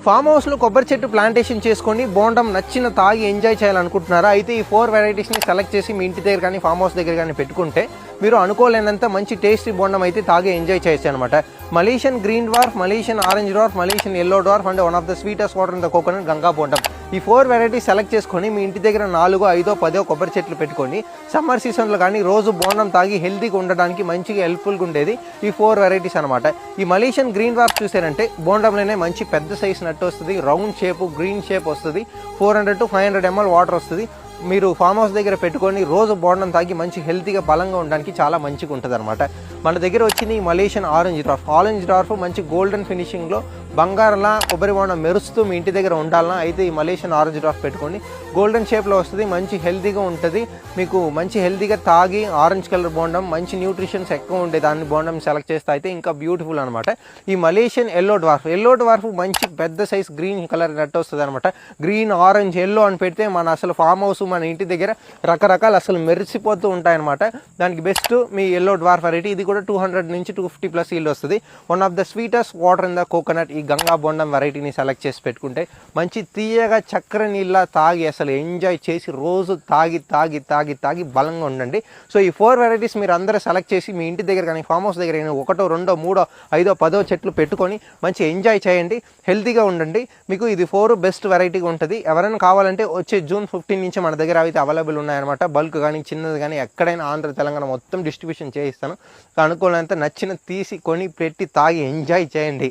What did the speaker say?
Form హౌస్లో కొబ్బరి చెట్టు ప్లాంటేషన్ చేసుకొని బోండం నచ్చిన తాగి ఎంజాయ్ చేయాలనుకుంటున్నారా? అయితే ఈ 4 వెరైటీస్ని సెలెక్ట్ చేసి మీ ఇంటి దగ్గర కానీ ఫామ్ హౌస్ దగ్గర కానీ పెట్టుకుంటే మీరు అనుకోలేనంత మంచి టేస్టీ బోండం అయితే తాగి ఎంజాయ్ చేయొచ్చు అనమాట. Malaysian green dwarf, Malaysian orange dwarf and Malaysian yellow dwarf and one of the sweetest water in the coconut Ganga Bondam. ఈ 4 వెరైటీస్ సెలెక్ట్ చేసుకొని మీ ఇంటి దగ్గర 4, 5, 10 కొబ్బరి చెట్లు పెట్టుకొని సమ్మర్ సీజన్లో కానీ రోజు బోండం తాగి హెల్తీగా ఉండడానికి మంచిగా హెల్ప్ఫుల్గా ఉండేది ఈ 4 వెరైటీస్ అనమాట. ఈ మలేషియన్ గ్రీన్ డ్వార్ఫ్ చూసారంటే బోండంలోనే మంచి పెద్ద సైజ్ నట్టు వస్తుంది, రౌండ్ షేప్, గ్రీన్ షేప్ వస్తుంది, 400 to 500 ml వాటర్ వస్తుంది. మీరు ఫామ్ హౌస్ దగ్గర పెట్టుకొని రోజు బోండం తాగి మంచి హెల్తీగా బలంగా ఉండడానికి చాలా మంచిగా ఉంటుంది అనమాట. మన దగ్గర వచ్చింది ఈ Malaysian orange dwarf. Orange dwarf మంచి గోల్డెన్ ఫినిషింగ్లో బంగారంలా కొబ్బరి బోండం మెరుస్తూ మీ ఇంటి దగ్గర ఉండాలన్నా అయితే ఈ మలేషియన్ ఆరెంజ్ డ్వార్ఫ్ పెట్టుకోండి. గోల్డెన్ షేప్లో వస్తుంది, మంచి హెల్తీగా ఉంటుంది. మీకు మంచి హెల్తీగా తాగి ఆరెంజ్ కలర్ బోండం మంచి న్యూట్రిషన్స్ ఎక్కువ ఉండే దాన్ని బోండం సెలెక్ట్ చేస్తే అయితే ఇంకా బ్యూటిఫుల్ అనమాట. ఈ మలేషియన్ ఎల్లో డ్వార్ఫ్ మంచి పెద్ద సైజ్ గ్రీన్ కలర్ నట్టు వస్తుంది అనమాట. గ్రీన్, ఆరెంజ్, ఎల్లో అని పెడితే మన అసలు ఫామ్ హౌస్ మన ఇంటి దగ్గర రకరకాల అసలు మెరిసిపోతూ ఉంటాయన్నమాట. దానికి బెస్ట్ మీ ఎల్లో డ్వార్ఫ్ వెరైటీ. ఇది కూడా 200 నుంచి 250 ప్లస్ ఈల్డ్ వస్తుంది. One of the sweetest water in the coconut ఈ గంగా బోండం వెరైటీని సెలెక్ట్ చేసి పెట్టుకుంటే మంచి తీయగా చక్కెర నీళ్ళ తాగి అసలు ఎంజాయ్ చేసి రోజు తాగి తాగి తాగి తాగి బలంగా ఉండండి. సో ఈ 4 వెరైటీస్ మీరు అందరూ సెలెక్ట్ చేసి మీ ఇంటి దగ్గర కానీ ఫామ్ హౌస్ దగ్గర కానీ 1, 2, 3, 5, 10 చెట్లు పెట్టుకొని మంచి ఎంజాయ్ చేయండి, హెల్తీగా ఉండండి. మీకు ఇది 4 బెస్ట్ వెరైటీగా ఉంటుంది. ఎవరైనా కావాలంటే వచ్చే జూన్ 15 నుంచి మన దగ్గర అయితే అవైలబుల్ ఉన్నాయన్నమాట. బల్క్ కానీ చిన్నది కానీ ఎక్కడైనా ఆంధ్ర తెలంగాణ మొత్తం డిస్ట్రిబ్యూషన్ చేయిస్తాను. అనుకోలేంత నచ్చిన తీసి కొని పెట్టి తాగి ఎంజాయ్ చేయండి.